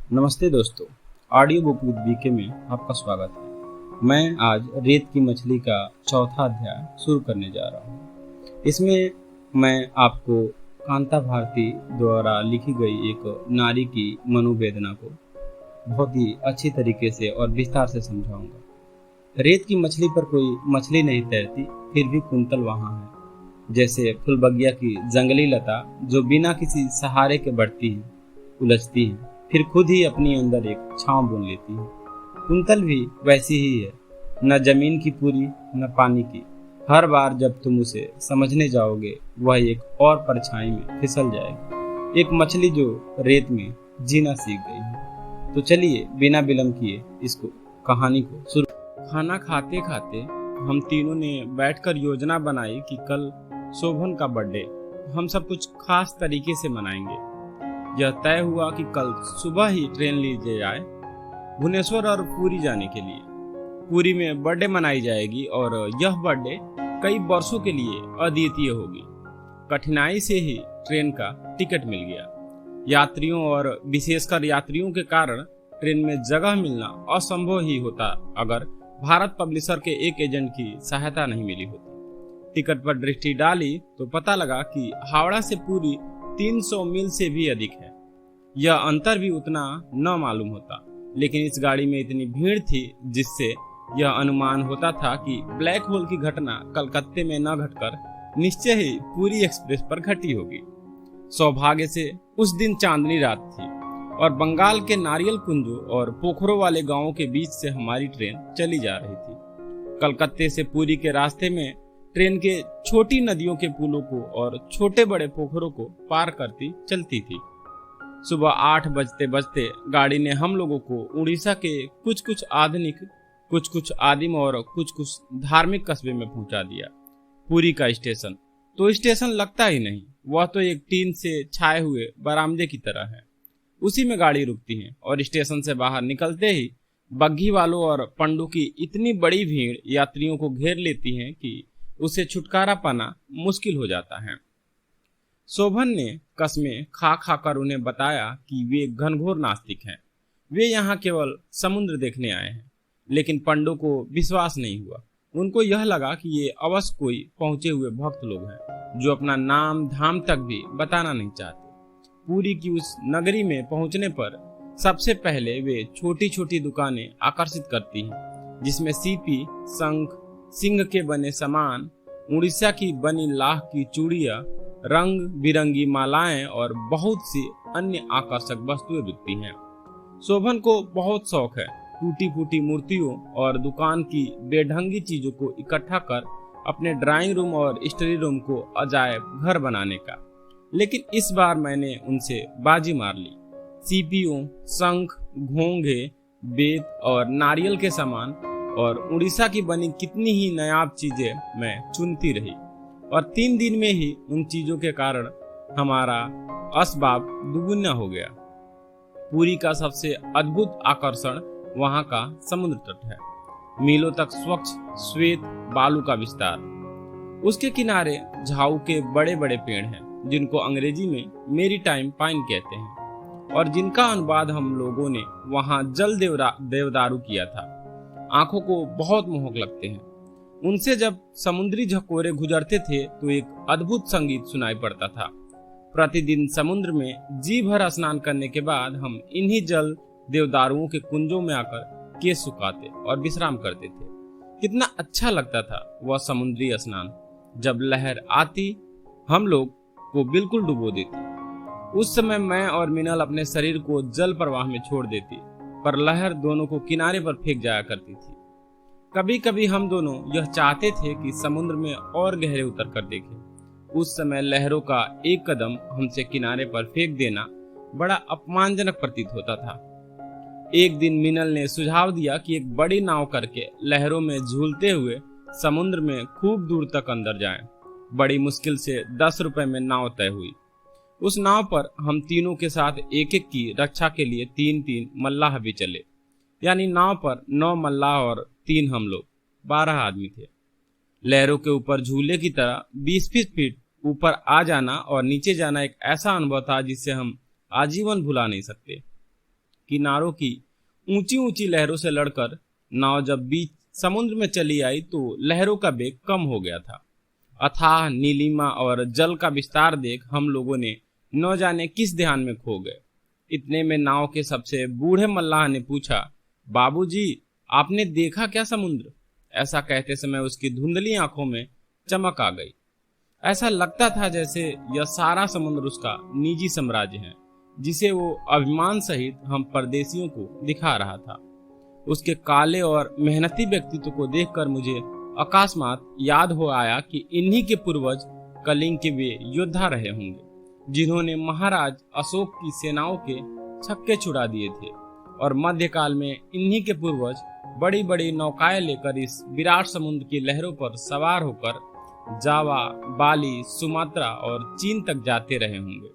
नमस्ते दोस्तों, audio book with BK में आपका स्वागत है। मैं आज रेत की मछली का चौथा अध्याय शुरू करने जा रहा हूँ। इसमें मैं आपको कांता भारती द्वारा लिखी गई एक नारी की मनोवेदना को बहुत ही अच्छी तरीके से और विस्तार से समझाऊंगा। रेत की मछली पर कोई मछली नहीं तैरती, फिर भी कुंतल वहाँ है। जैसे फुलबगिया की जंगली लता जो बिना किसी सहारे के बढ़ती है, उलझती है, फिर खुद ही अपनी अंदर एक छांव बुन लेती है। कुंतल भी वैसी ही है, न जमीन की पूरी न पानी की। हर बार जब तुम उसे समझने जाओगे वह एक और परछाई में फिसल जाएगी, एक मछली जो रेत में जीना सीख गई है। तो चलिए बिना विलंब किए इसको कहानी को शुरू। खाना खाते खाते हम तीनों ने बैठकर योजना बनाई कि कल शोभन का बर्थडे हम सब कुछ खास तरीके से मनाएंगे। यह तय हुआ कि कल सुबह ही ट्रेन ली जाए भुवनेश्वर और पुरी जाने के लिए। पुरी में बर्थडे मनाई जाएगी और यह बर्थडे कई वर्षों के लिए अद्वितीय होगी। कठिनाई से ही ट्रेन का टिकट मिल गया। यात्रियों और विशेषकर यात्रियों के कारण ट्रेन में जगह मिलना असंभव ही होता अगर भारत पब्लिशर के एक एजेंट की सहायता नहीं मिली होती। टिकट पर दृष्टि डाली तो पता लगा कि हावड़ा से पुरी 300 मील से भी अधिक है। यह अंतर भी उतना न मालूम होता, लेकिन इस गाड़ी में इतनी भीड़ थी जिससे यह अनुमान होता था कि ब्लैक होल की घटना कलकत्ते में न घटकर निश्चय ही पुरी एक्सप्रेस पर घटी होगी। सौभाग्य से उस दिन चांदनी रात थी और बंगाल के नारियल कुंजों और पोखरों वाले गांवों के बीच से हमारी ट्रेन चली जा रही थी। कलकत्ते से पुरी के रास्ते में ट्रेन के छोटी नदियों के पुलों को और छोटे बड़े पोखरों को पार करती चलती थी। सुबह 8 बजते बजते गाड़ी ने हम लोगों को उड़ीसा के कुछ कुछ आधुनिक, कुछ कुछ आदिम और कुछ कुछ धार्मिक कस्बे में पहुंचा दिया। पुरी का स्टेशन तो स्टेशन लगता ही नहीं, वह तो एक टीन से छाए हुए बरामदे की तरह है। उसी में गाड़ी रुकती है और स्टेशन से बाहर निकलते ही बग्घी वालों और पंडों की इतनी बड़ी भीड़ यात्रियों को घेर लेती है कि उसे छुटकारा पाना मुश्किल हो जाता है। शोभन ने कसमें खा खाकर उन्हें बताया कि वे घनघोर नास्तिक हैं। वे यहाँ केवल समुद्र देखने आए हैं। लेकिन पंडों को विश्वास नहीं हुआ। उनको यह लगा कि ये अवश्य कोई पहुंचे हुए भक्त लोग हैं जो अपना नाम धाम तक भी बताना नहीं चाहते। पुरी की उस नगरी में पहुंचने पर सबसे पहले वे छोटी छोटी दुकानें आकर्षित करती हैं, जिसमें सीपी, शंख, सिंह के बने सामान, उड़ीसा की बनी लाख की चूड़ियां, रंग बिरंगी मालाएं और बहुत सी अन्य आकर्षक वस्तुएं बिकती हैं। शोभन को बहुत शौक है टूटी फूटी मूर्तियों और दुकान की बेढंगी चीजों को इकट्ठा कर अपने ड्राइंग रूम और स्टडी रूम को अजायब घर बनाने का। लेकिन इस बार मैंने उनसे बाजी मार ली। सीपियों, शंख, घोंघे, बेत और नारियल के सामान और उड़ीसा की बनी कितनी ही नायाब चीजें मैं चुनती रही और 3 दिन में ही उन चीजों के कारण हमारा असबाब दुगुना हो गया। पुरी का सबसे अद्भुत आकर्षण वहां का समुद्र तट है। मीलों तक स्वच्छ श्वेत बालू का विस्तार। उसके किनारे झाऊ के बड़े बड़े पेड़ हैं जिनको अंग्रेजी में मेरी टाइम पाइन कहते हैं और जिनका अनुवाद हम लोगों ने वहां जल देवदारू किया था। आंखों को बहुत मोहक लगते हैं। उनसे जब समुद्री झकोरे गुजरते थे तो एक अद्भुत संगीत सुनाई पड़ता था। प्रतिदिन समुद्र में जी भर स्नान करने के बाद हम इन्हीं जल देवदारुओं के कुंजों में आकर केस सुखाते और विश्राम करते थे। कितना अच्छा लगता था वह समुद्री स्नान। जब लहर आती हम लोग को बिल्कुल डुबो देती। उस समय मैं और मिनल अपने शरीर को जल प्रवाह में छोड़ देती, पर लहर दोनों को किनारे पर फेंक जाया करती थी। कभी कभी हम दोनों यह चाहते थे कि समुद्र में और गहरे उतर कर देखें। उस समय लहरों का एक कदम हमसे किनारे पर फेंक देना बड़ा अपमानजनक प्रतीत होता था। एक दिन मिनल ने सुझाव दिया कि एक बड़ी नाव करके लहरों में झूलते हुए समुद्र में खूब दूर तक अंदर जाएं। बड़ी मुश्किल से 10 रुपए में नाव तय हुई। उस नाव पर हम तीनों के साथ एक एक की रक्षा के लिए 3-3 मल्लाह भी चले। यानी नाव पर 9 मल्लाह और 3 हम लोग, 12 आदमी थे। लहरों के ऊपर झूले की तरह 20 फीट ऊपर आ जाना और नीचे जाना एक ऐसा अनुभव था जिसे हम आजीवन भुला नहीं सकते। किनारों की ऊंची ऊंची लहरों से लड़कर नाव जब बीच समुद्र में चली आई तो लहरों का वेग कम हो गया था। अथाह नीलिमा और जल का विस्तार देख हम लोगों ने न जाने किस ध्यान में खो गए। इतने में नाव के सबसे बूढ़े मल्लाह ने पूछा, बाबूजी, आपने देखा क्या समुद्र? ऐसा कहते समय उसकी धुंधली आंखों में चमक आ गई। ऐसा लगता था जैसे यह सारा समुद्र उसका निजी साम्राज्य है, जिसे वो अभिमान सहित हम परदेशियों को दिखा रहा था। उसके काले और मेहनती व्यक्तित्व को देखकर मुझे अकस्मात याद हो आया कि इन्हीं के पूर्वज कलिंग के वे योद्धा रहे होंगे, जिन्होंने महाराज अशोक की सेनाओं के छक्के छुड़ा दिए थे। और मध्यकाल में इन्हीं के पूर्वज बड़ी बड़ी नौकाएं लेकर इस विराट समुद्र की लहरों पर सवार होकर जावा, बाली, सुमात्रा और चीन तक जाते रहे होंगे।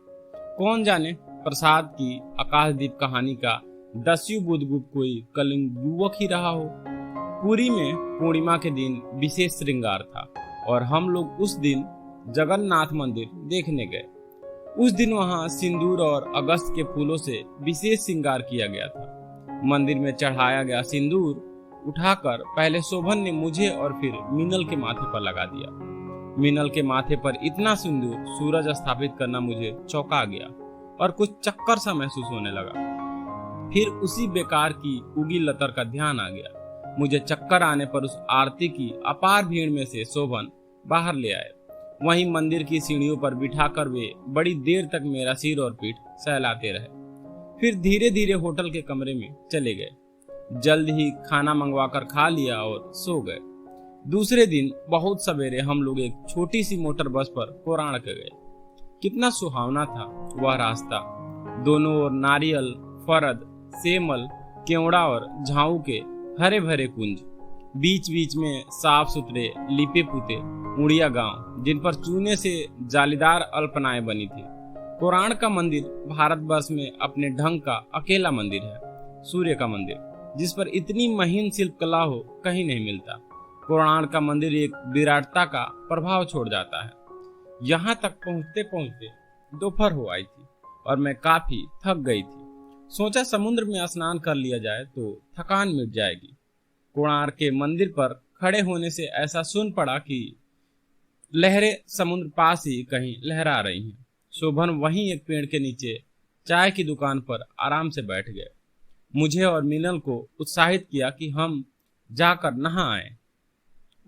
कौन जाने प्रसाद की आकाशदीप कहानी का दस्यु बुधगुप्त कोई कलिंग युवक ही रहा हो। पुरी में पूर्णिमा के दिन विशेष श्रृंगार था और हम लोग उस दिन जगन्नाथ मंदिर देखने गए। उस दिन वहां सिंदूर और अगस्त के फूलों से विशेष श्रृंगार किया गया था। मंदिर में चढ़ाया गया सिंदूर उठाकर पहले शोभन ने मुझे और फिर मीनल के माथे पर लगा दिया। मीनल के माथे पर इतना सिंदूर सूरज स्थापित करना मुझे चौंका गया और कुछ चक्कर सा महसूस होने लगा। फिर उसी बेकार की उगी लतर का ध्यान आ गया। मुझे चक्कर आने पर उस आरती की अपार भीड़ में से शोभन बाहर ले आए। वहीं मंदिर की सीढ़ियों पर बिठाकर वे बड़ी देर तक मेरा सिर और पीठ सहलाते रहे। फिर धीरे धीरे होटल के कमरे में चले गए। जल्द ही खाना मंगवाकर खा लिया और सो गए। दूसरे दिन बहुत सवेरे हम लोग एक छोटी सी मोटर बस पर कोराण के गए। कितना सुहावना था वह रास्ता। दोनों ओर नारियल, फरद, सेमल, केवड़ा और झाऊ के हरे भरे कुंज, बीच बीच में साफ सुथरे लिपे पुते उड़िया गांव, जिन पर चूने से जालीदार अल्पनाएं बनी थी। कोराण का मंदिर भारतवर्ष में अपने ढंग का अकेला मंदिर है। सूर्य का मंदिर, जिस पर इतनी महीन शिल्प कला हो, कहीं नहीं मिलता। कोराण का मंदिर एक विराटता का प्रभाव छोड़ जाता है। यहाँ तक पहुँचते पहुँचते दोपहर हो आई थी और मैं काफी थक गई थी। सोचा समुद्र में स्नान कर लिया जाए तो थकान मिट जाएगी। कोणार्क के मंदिर पर खड़े होने से ऐसा सुन पड़ा कि लहरें समुद्र पास ही कहीं लहरा रही हैं। शोभन वहीं एक पेड़ के नीचे चाय की दुकान पर आराम से बैठ गए। मुझे और मीनल को उत्साहित किया कि हम जाकर नहा आए।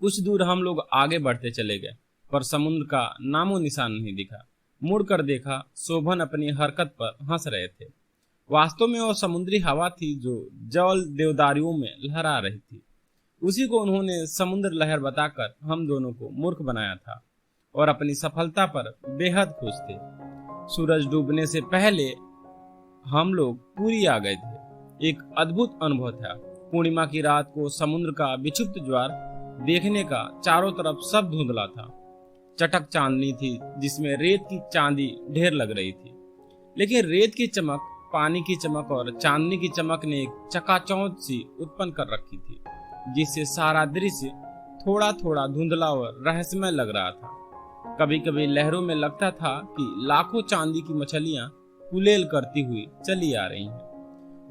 कुछ दूर हम लोग आगे बढ़ते चले गए, पर समुद्र का नामो निशान नहीं दिखा। मुड़कर देखा, शोभन अपनी हरकत पर हंस रहे थे। वास्तव में वो समुद्री हवा थी जो जल देवदारियों में लहरा रही थी। उसी को उन्होंने समुद्र लहर बताकर हम दोनों को मूर्ख बनाया था और अपनी सफलता पर बेहद खुश थे। सूरज डूबने से पहले हम लोग पुरी आ गए थे। एक अद्भुत अनुभव था। पूर्णिमा की रात को समुद्र का विक्षुब्ध ज्वार देखने का चारों तरफ सब धुंधला था। चटक चांदनी थी जिसमें रेत की चांदी ढेर लग रही थी, लेकिन रेत की चमक, पानी की चमक और चांदनी की चमक ने एक चकाचौंध सी उत्पन्न कर रखी थी, जिससे सारा दृश्य थोड़ा थोड़ा धुंधला और रहस्यमय लग रहा था। कभी कभी लहरों में लगता था कि लाखों चांदी की मछलियां कुलेल करती हुई चली आ रही हैं।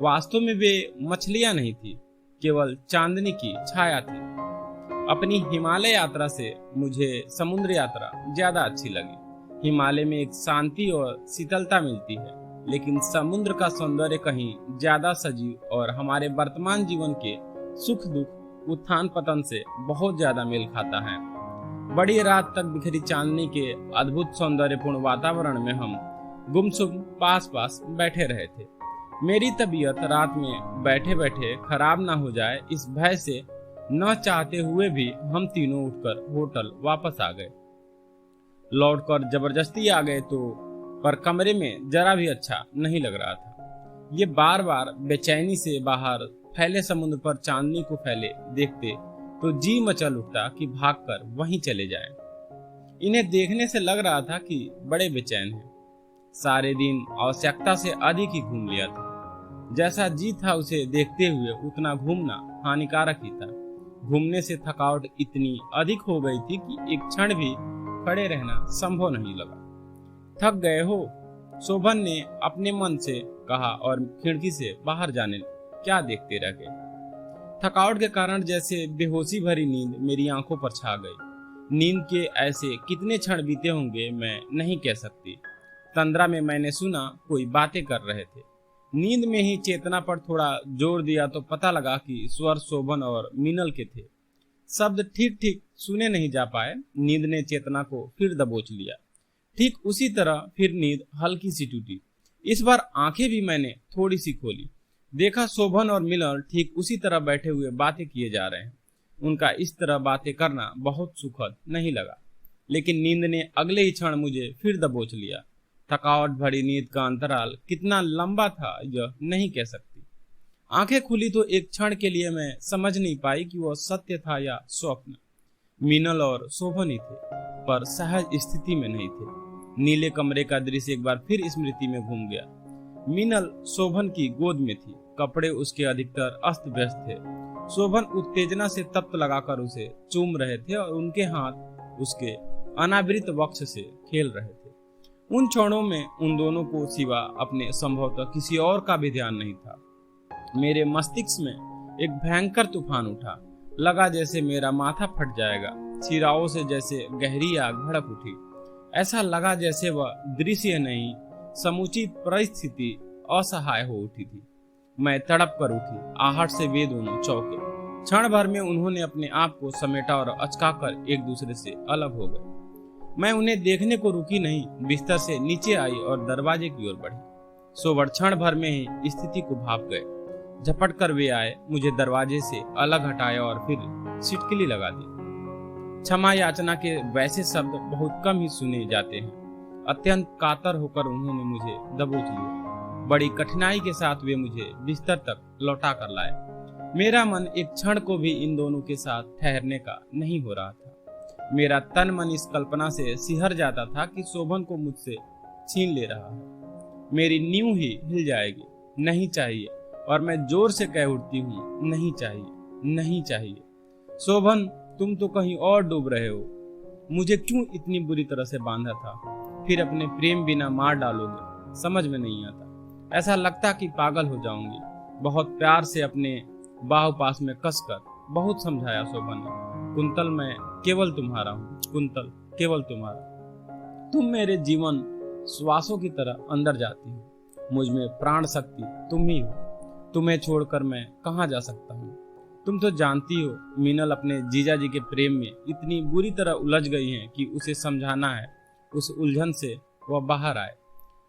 वास्तव में वे मछलियां नहीं थी, केवल चांदनी की छाया थी। अपनी हिमालय यात्रा से मुझे समुद्र यात्रा ज्यादा अच्छी लगी। हिमालय में एक शांति और शीतलता मिलती है, लेकिन समुद्र का सौंदर्य कहीं ज्यादा सजीव और हमारे वर्तमान जीवन के सुख दुख, उत्थान पतन से बहुत ज्यादा मेल खाता है। बड़ी रात तक बिखरी चांदनी के अद्भुत सौंदर्यपूर्ण वातावरण में हम गुमसुम पास पास बैठे रहे थे। मेरी तबीयत रात में बैठे बैठे खराब ना हो जाए, इस भय से न चाहते हुए भी हम तीनों उठकर होटल वापस आ गए। लौटकर जबरदस्ती आ गए तो पर कमरे में जरा भी अच्छा नहीं लग रहा था। ये बार बार बेचैनी से बाहर फैले समुद्र पर चांदनी को फैले देखते तो जी मचल उठता कि भागकर वहीं चले जाएं। इन्हें देखने से लग रहा था कि बड़े बेचैन हैं। सारे दिन आवश्यकता से अधिक ही घूम लिया था। जैसा जी था उसे देखते हुए उतना घूमना हानिकारक ही था। घूमने से थकावट इतनी अधिक हो गई थी कि एक क्षण भी खड़े रहना संभव नहीं लगा। थक गए हो? शोभन ने अपने मन से कहा और खिड़की से बाहर जाने क्या देखते रह गए। थकावट के कारण जैसे बेहोशी भरी नींद मेरी आंखों पर छा गई। नींद के ऐसे कितने क्षण बीते होंगे मैं नहीं कह सकती। तंद्रा में मैंने सुना कोई बातें कर रहे थे। नींद में ही चेतना पर थोड़ा जोर दिया तो पता लगा कि स्वर शोभन और मीनल के थे। शब्द ठीक ठीक सुने नहीं जा पाए। नींद ने चेतना को फिर दबोच लिया। ठीक उसी तरह फिर नींद हल्की सी टूटी। इस बार आंखें भी मैंने थोड़ी सी खोली। देखा शोभन और मिनल ठीक उसी तरह बैठे हुए बातें किए जा रहे हैं। उनका इस तरह बातें करना बहुत सुखद नहीं लगा, लेकिन नींद ने अगले ही क्षण मुझे फिर दबोच लिया। थकावट भरी नींद का अंतराल कितना लंबा था यह नहीं कह सकती। आंखें खुली तो एक क्षण के लिए मैं समझ नहीं पाई कि वह सत्य था या स्वप्न। मीनल और शोभन ही थे, पर सहज स्थिति में नहीं थे। नीले कमरे का दृश्य एक बार फिर स्मृति में घूम गया। मीनल शोभन की गोद में थी। कपड़े उसके अधिकतर अस्त व्यस्त थे। शोभन उत्तेजना से तप्त लगाकर उसे चूम रहे थे और उनके हाथ उसके अनावृत वक्ष से खेल रहे थे। उन क्षणों में उन दोनों को सिवा अपने संभवतः किसी और का भी ध्यान नहीं था। मेरे मस्तिष्क में एक भयंकर तूफान उठा। लगा जैसे मेरा माथा फट जाएगा। सिराओं से जैसे गहरी आग भड़क उठी। ऐसा लगा जैसे वह दृश्य नहीं, समूची परिस्थिति असहाय हो उठी थी। मैं तड़प कर उठी। आहट से वे दोनों चौंके। क्षण भर में उन्होंने अपने आप को समेटा और अचकाकर एक दूसरे से अलग हो गए। मैं उन्हें देखने को रुकी नहीं, बिस्तर से नीचे आई और दरवाजे की ओर बढ़ी। सोबर क्षण भर में ही स्थिति को भाप गए। झपट कर वे आए, मुझे दरवाजे से अलग हटाया और फिर सिटकिली लगा दी। क्षमा याचना के वैसे शब्द बहुत कम ही सुने जाते हैं। अत्यंत कातर होकर उन्होंने मुझे दबोच लिया। बड़ी कठिनाई के साथ वे मुझे बिस्तर तक लौटा कर लाए। मेरा मन एक क्षण को भी इन दोनों के साथ ठहरने का नहीं हो रहा था। मेरा तन मन इस कल्पना से सिहर जाता था कि शोभन को मुझसे छीन ले रहा है। मेरी नींव ही हिल जाएगी। नहीं चाहिए। और मैं जोर से कह उठती हूँ, नहीं चाहिए, नहीं चाहिए। शोभन, तुम तो कहीं और डूब रहे हो। मुझे क्यों इतनी बुरी तरह से बांधा था? फिर अपने प्रेम बिना मार डालोगे? समझ में नहीं आता। ऐसा लगता कि पागल हो जाऊंगी। बहुत प्यार से अपने बाहुपास में कसकर बहुत समझाया शोभन ने। कुंतल, मैं केवल तुम्हारा हूँ। कुंतल, केवल तुम्हारा। तुम मेरे जीवन श्वासों की तरह अंदर जाती हो। मुझ में प्राण शक्ति तुम ही हो। तुम्हें छोड़कर मैं कहाँ जा सकता हूँ? तुम तो जानती हो मीनल अपने जीजा जी के प्रेम में इतनी बुरी तरह उलझ गई हैं कि उसे समझाना है। उस उलझन से वह बाहर आए,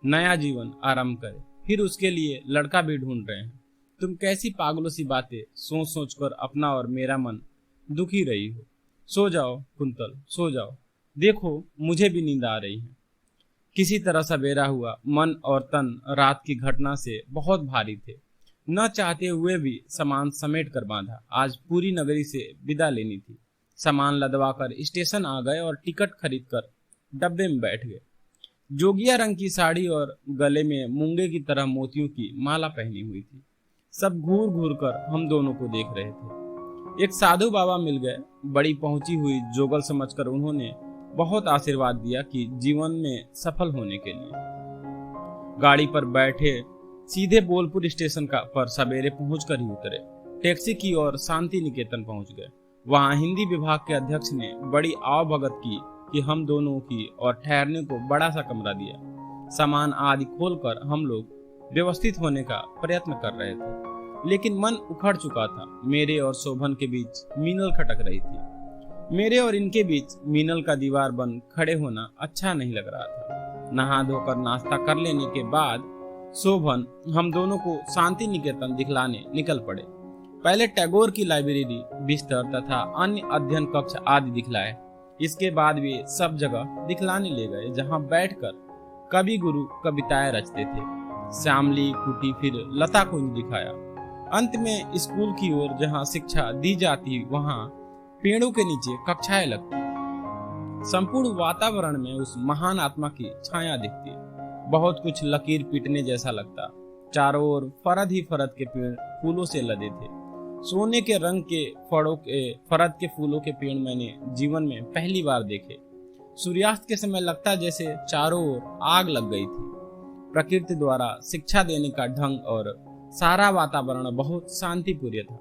नया जीवन आरंभ करे। फिर उसके लिए लड़का भी ढूंढ रहे हैं। तुम कैसी पागलों सी बातें सोच सोच कर अपना और मेरा मन दुखी रही हो। सो जाओ कुंतल, सो जाओ। देखो, मुझे भी नींद आ रही है। किसी तरह सवेरा हुआ। मन और तन रात की घटना से बहुत भारी थे। न चाहते हुए भी सामान समेट कर बांधा। आज पूरी नगरी से विदा लेनी थी। सामान लदवा कर स्टेशन आ गए और टिकट खरीद कर डब्बे में बैठ गए। जोगिया रंग की साड़ी और गले में मूंगे की तरह मोतियों की माला पहनी हुई थी। सब घूर घूर कर हम दोनों को देख रहे थे। एक साधु बाबा मिल गए। बड़ी पहुंची हुई जोगल समझकर उन्होंने बहुत आशीर्वाद दिया कि जीवन में सफल होने के लिए। गाड़ी पर बैठे सीधे बोलपुर स्टेशन पर सवेरे पहुंचकर ही उतरे। टैक्सी की और शांति निकेतन पहुंच गए। वहां हिंदी विभाग के अध्यक्ष ने बड़ी आवभगत की कि हम दोनों की और ठहरने को बड़ा सा कमरा दिया। सामान आदि खोलकर हम लोग व्यवस्थित होने का प्रयत्न कर रहे थे, लेकिन मन उखड़ चुका था। मेरे और शोभन के बीच मीनल खटक रही थी। मेरे और इनके बीच मीनल का दीवार बन खड़े होना अच्छा नहीं लग रहा था। नहा धोकर नाश्ता कर लेने के बाद शोभन हम दोनों को शांति निकेतन दिखलाने निकल पड़े। पहले टैगोर की लाइब्रेरी, बिस्तर तथा अन्य अध्ययन कक्ष आदि दिखलाए। इसके बाद वे सब जगह दिखलाने ले गए जहां बैठकर कवि गुरु कविताएं रचते थे। श्यामली, कुटी, फिर लता को दिखाया। अंत में स्कूल की ओर जहां शिक्षा दी जाती वहां पेड़ों के नीचे कक्षाएं लगती। संपूर्ण वातावरण में उस महान आत्मा की छाया दिखती। बहुत कुछ लकीर पीटने जैसा लगता। चारों ओर फरद ही फरद के पेड़ फूलों से लदे थे। सोने के रंग के फरद के फूलों के पेड़ मैंने जीवन में पहली बार देखे। सूर्यास्त के समय लगता जैसे चारों ओर आग लग गई थी। प्रकृति द्वारा शिक्षा देने का ढंग और सारा वातावरण बहुत शांतिपूर्ण था।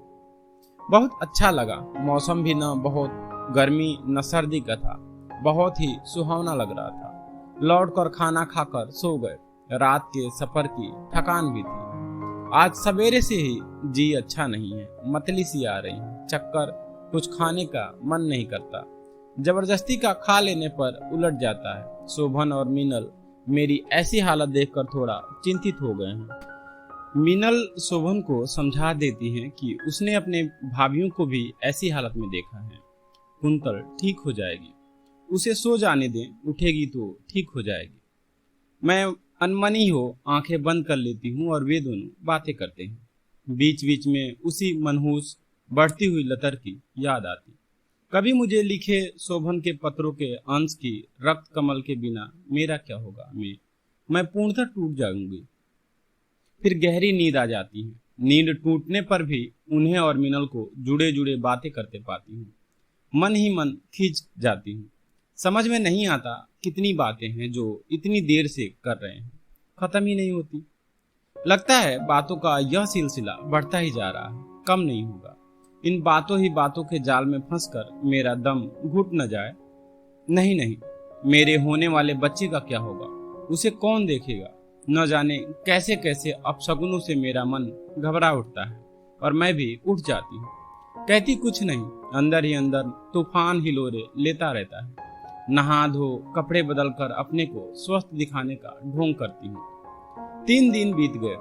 बहुत अच्छा लगा। मौसम भी न बहुत गर्मी न सर्दी का था, बहुत ही सुहावना लग रहा था। लौटकर खाना खाकर सो गए। रात के सफर की थकान भी थी। आज सवेरे से ही जी अच्छा नहीं है, मतली सी आ रही है, चक्कर, कुछ खाने का मन नहीं करता। जबरदस्ती का खा लेने पर उलट जाता है। शोभन और मीनल मेरी ऐसी हालत देखकर थोड़ा चिंतित हो गए हैं। मीनल शोभन को समझा देती हैं कि उसने अपने भाभीियों को भी ऐसी हालत में देखा है। कुंतल ठीक हो जाएगी, उसे सो जाने दें, उठेगी तो ठीक हो जाएगी। मैं अनमनी हो आंखें बंद कर लेती हूँ और वे दोनों बातें करते हैं। बीच बीच में उसी मनहूस बढ़ती हुई लतर की याद आती। कभी मुझे लिखे शोभन के पत्रों के अंश की रक्त कमल के बिना मेरा क्या होगा। मैं पूर्णतः टूट जाऊंगी। फिर गहरी नींद आ जाती है। नींद टूटने पर भी उन्हें और मिनल को जुड़े जुड़े बातें करते पाती हूँ। मन ही मन खींच जाती हूँ। समझ में नहीं आता कितनी बातें हैं जो इतनी देर से कर रहे हैं, खत्म ही नहीं होती। लगता है बातों का यह सिलसिला बढ़ता ही जा रहा है, कम नहीं होगा। इन बातों ही बातों के जाल में फंसकर मेरा दम घुट न जाए। नहीं, मेरे होने वाले बच्चे का क्या होगा, उसे कौन देखेगा। न जाने कैसे कैसे अपशगुनों से मेरा मन घबरा उठता है और मैं भी उठ जाती हूँ। कहती कुछ नहीं, अंदर ही अंदर तूफान हिलोरे लेता रहता है। नहा धो कपड़े बदलकर अपने को स्वस्थ दिखाने का ढोंग करती हूँ। 3 दिन बीत गए।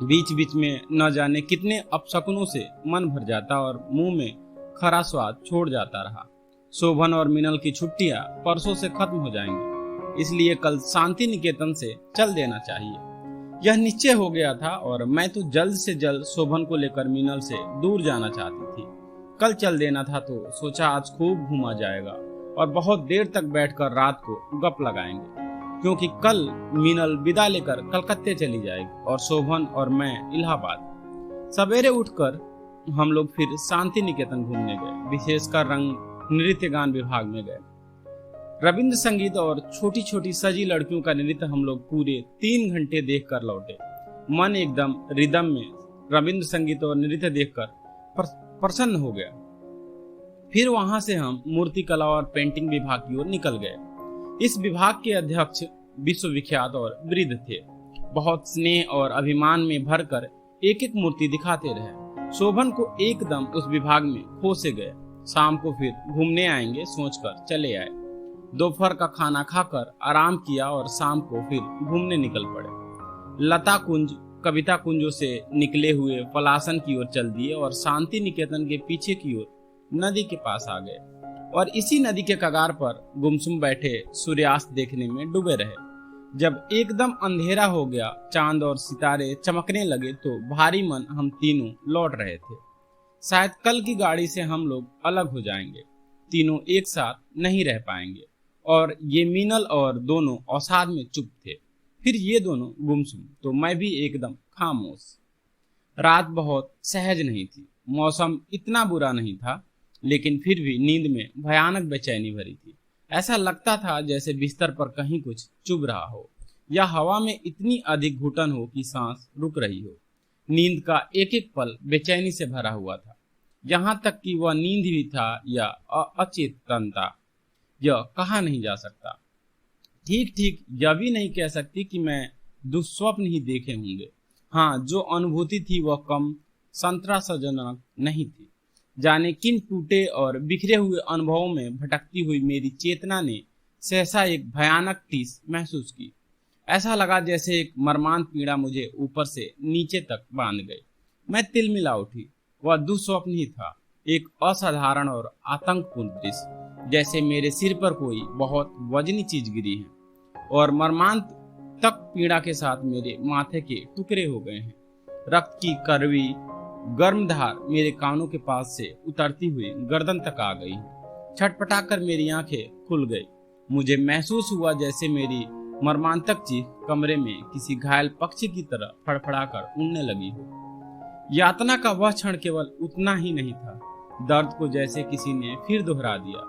बीच बीच में न जाने कितने अपशकुनों से मन भर जाता और मुंह में खरा स्वाद छोड़ जाता रहा। शोभन और मिनल की छुट्टियां परसों से खत्म हो जाएंगी, इसलिए कल शांति निकेतन से चल देना चाहिए। यह निश्चय हो गया था और मैं तो जल्द से जल्द शोभन को लेकर मिनल से दूर जाना चाहती थी। कल चल देना था तो सोचा आज खूब घूमा जाएगा और बहुत देर तक बैठकर रात को गप लगाएंगे, क्योंकि कल मीनल विदा लेकर कलकत्ते चली जाएगी और शोभन और मैं इलाहाबाद। सवेरे उठकर हम लोग फिर शांति निकेतन घूमने गए, विशेषकर रंग नृत्य गान विभाग में गए। रविंद्र संगीत और छोटी छोटी सजी लड़कियों का नृत्य हम लोग पूरे 3 घंटे देख कर लौटे। मन एकदम रिदम में रविंद्र संगीत और नृत्य देखकर प्रसन्न हो गया। फिर वहां से हम मूर्ति कला और पेंटिंग विभाग की ओर निकल गए। इस विभाग के अध्यक्ष विश्वविख्यात और वृद्ध थे। बहुत स्नेह और अभिमान में भरकर एक एक मूर्ति दिखाते रहे। शोभन को एकदम उस विभाग में खो से गए। शाम को फिर घूमने आएंगे सोचकर चले आए। दोपहर का खाना खाकर आराम किया और शाम को फिर घूमने निकल पड़े। लता कुंज, कविता कुंजों से निकले हुए पलासन की ओर चल दिए और शांति निकेतन के पीछे की ओर नदी के पास आ गए और इसी नदी के कगार पर गुमसुम बैठे सूर्यास्त देखने में डूबे रहे। जब एकदम अंधेरा हो गया, चांद और सितारे चमकने लगे तो भारी मन हम तीनों लौट रहे थे। शायद कल की गाड़ी से हम लोग अलग हो जाएंगे, तीनों एक साथ नहीं रह पाएंगे। और ये मीनल और दोनों औसाद में चुप थे। फिर ये दोनों गुमसुम तो मैं भी एकदम खामोश। रात बहुत सहज नहीं थी। मौसम इतना बुरा नहीं था, लेकिन फिर भी नींद में भयानक बेचैनी भरी थी। ऐसा लगता था जैसे बिस्तर पर कहीं कुछ चुभ रहा हो या हवा में इतनी अधिक घुटन हो कि सांस रुक रही हो। नींद का एक एक पल बेचैनी से भरा हुआ था। यहाँ तक कि वह नींद भी था या अचेतनता, यह कहा नहीं जा सकता। ठीक यह भी नहीं कह सकती कि मैं दुस्वप्न ही देखे होंगे। हाँ, जो अनुभूति थी वह कम संतरासजनक नहीं थी। जाने किन टूटे और बिखरे हुए अनुभवों में भटकती हुई मेरी चेतना ने सहसा एक भयानक टीस महसूस की। ऐसा लगा जैसे एक मर्मांत पीड़ा मुझे ऊपर से नीचे तक बांध गई। मैं तिलमिला उठी। वह दुस्वप्न ही था, एक असाधारण और आतंकपूर्ण दृश्य, जैसे मेरे सिर पर कोई बहुत वजनी चीज गिरी है और मर्मांत तक पीड़ा के साथ मेरे माथे के टुकड़े हो गए हैं। रक्त की कड़वी गर्म धार मेरे कानों के पास से उतरती हुई गर्दन तक आ गई। छटपटाकर मेरी आंखें खुल गई। मुझे महसूस हुआ जैसे मेरी मर्मांतक चीख कमरे में किसी घायल पक्षी की तरह फड़फड़ाकर उड़ने लगी हो। यातना का वह क्षण केवल उतना ही नहीं था, दर्द को जैसे किसी ने फिर दोहरा दिया।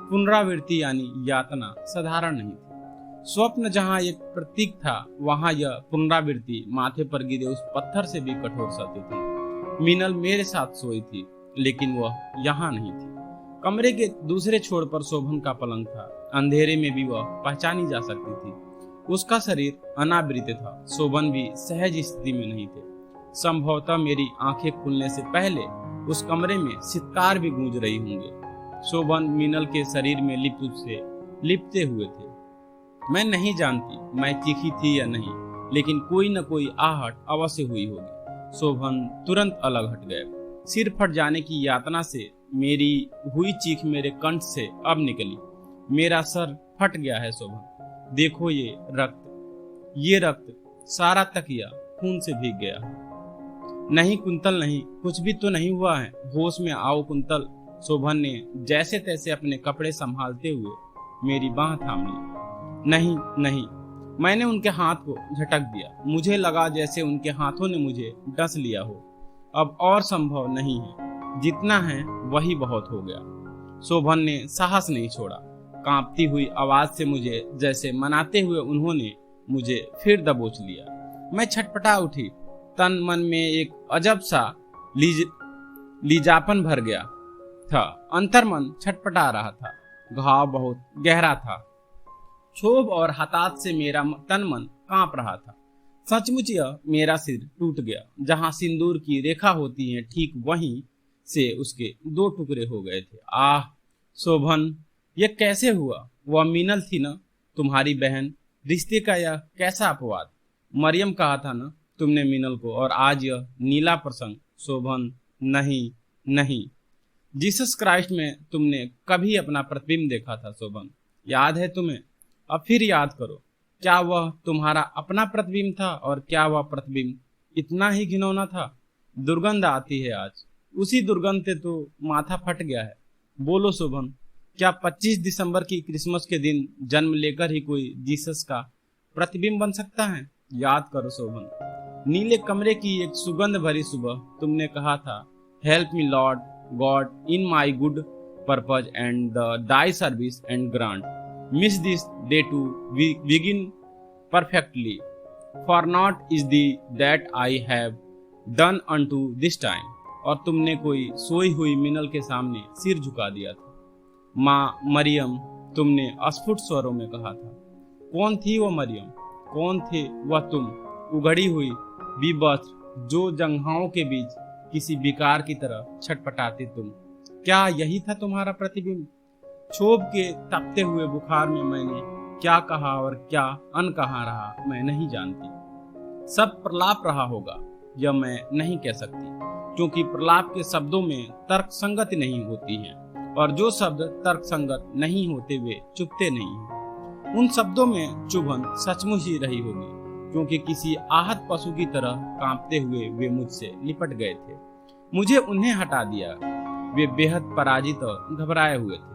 पुनरावृत्ति यानी यातना साधारण नहीं थी। स्वप्न जहाँ एक प्रतीक था, वहाँ यह पुनरावृत्ति माथे पर गिरे उस पत्थर से भी कठोर सत्य थी। मीनल मेरे साथ सोई थी, लेकिन वह यहाँ नहीं थी। कमरे के दूसरे छोर पर शोभन का पलंग था। अंधेरे में भी वह पहचानी जा सकती थी। उसका शरीर अनावृत था। शोभन भी सहज स्थिति में नहीं थे। संभवतः मेरी आंखें खुलने से पहले उस कमरे में चित्कार भी गूंज रही होंगे। शोभन मीनल के शरीर में लिपटे हुए थे। मैं नहीं जानती मैं चीखी थी या नहीं, लेकिन कोई न कोई आहट अवश्य हुई होगी। शोभन तुरंत अलग हट गए। सिर फट जाने की यातना से मेरी हुई चीख मेरे कंठ से अब निकली। मेरा सर फट गया है शोभन, देखो ये रक्त सारा तकिया खून से भीग गया है। नहीं कुंतल नहीं, कुछ भी तो नहीं हुआ है, होश में आओ कुंतल। शोभन ने जैसे तैसे अपने कपड़े संभालते हुए मेरी बांह थाम ली। नहीं नहीं, मैंने उनके हाथ को झटक दिया। मुझे लगा जैसे उनके हाथों ने मुझे डस लिया हो। अब और संभव नहीं है, जितना है वही बहुत हो गया। शोभन ने साहस नहीं छोड़ा। कांपती हुई आवाज से मुझे जैसे मनाते हुए उन्होंने मुझे फिर दबोच लिया। मैं छटपटा उठी। तन मन में एक अजब सा लीजापन भर गया था। अंतर्मन छटपटा रहा था। घाव बहुत गहरा था। क्षोभ और हताश से मेरा तन मन कांप रहा था। सचमुच यह मेरा सिर टूट गया। जहां सिंदूर की रेखा होती है, ठीक वहीं से उसके दो टुकड़े हो गए थे। आह शोभन, यह कैसे हुआ? वह मीनल थी ना, तुम्हारी बहन। रिश्ते का यह कैसा अपवाद। मरियम कहा था ना तुमने मीनल को, और आज यह नीला प्रसंग। शोभन, नहीं नहीं, जीसस क्राइस्ट में तुमने कभी अपना प्रतिबिंब देखा था शोभन, याद है तुम्हें? अब फिर याद करो, क्या वह तुम्हारा अपना प्रतिबिंब था? और क्या वह प्रतिबिंब इतना ही घिनौना था? दुर्गंध आती है आज। उसी दुर्गंध से तो माथा फट गया है। बोलो शोभन, क्या 25 दिसंबर की क्रिसमस के दिन जन्म लेकर ही कोई जीसस का प्रतिबिंब बन सकता है? याद करो शोभन। नीले कमरे की एक सुगंध भरी सुबह तुमने कहा था, help me Lord God in my good purpose and the thy service and grant miss this day to begin perfectly, for not is the that I have done unto this time. और तुमने कोई सोई हुई मीनल के सामने सिर झुका दिया था। माँ मरियम, तुमने अस्फुट स्वरों में कहा था। कौन थी वो मरियम? कौन थे वह तुम, उघड़ी हुई विवस्त्र, जो जंघाओं के बीच किसी विकार की तरह छटपटाते तुम? क्या यही था तुम्हारा प्रतिबिंब? क्षोभ के तपते हुए बुखार में मैंने क्या कहा और क्या अनकहा रहा, मैं नहीं जानती। सब प्रलाप रहा होगा, यह मैं नहीं कह सकती, क्योंकि प्रलाप के शब्दों में तर्क संगति नहीं होती है, और जो शब्द तर्क संगत नहीं होते वे चुभते नहीं हैं। उन शब्दों में चुभन सचमुच ही रही होगी, क्योंकि किसी आहत पशु की तरह कांपते हुए वे मुझसे लिपट गए थे। मुझे उन्हें हटा दिया। वे बेहद पराजित और घबराए हुए थे।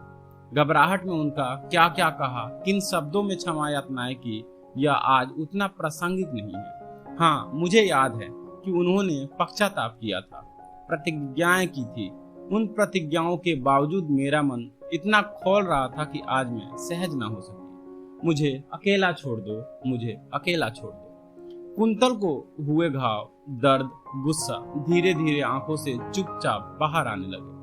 घबराहट में उनका क्या क्या कहा, किन शब्दों में क्षमा यातनाएं की, यह आज उतना प्रासंगिक नहीं है। हाँ, मुझे याद है कि उन्होंने पश्चाताप किया था, प्रतिज्ञाएं की थी। उन प्रतिज्ञाओं के बावजूद मेरा मन इतना खौल रहा था कि आज मैं सहज ना हो सकी। मुझे अकेला छोड़ दो, मुझे अकेला छोड़ दो। कुंतल को हुए घाव, दर्द, गुस्सा धीरे धीरे आंखों से चुपचाप बाहर आने लगे।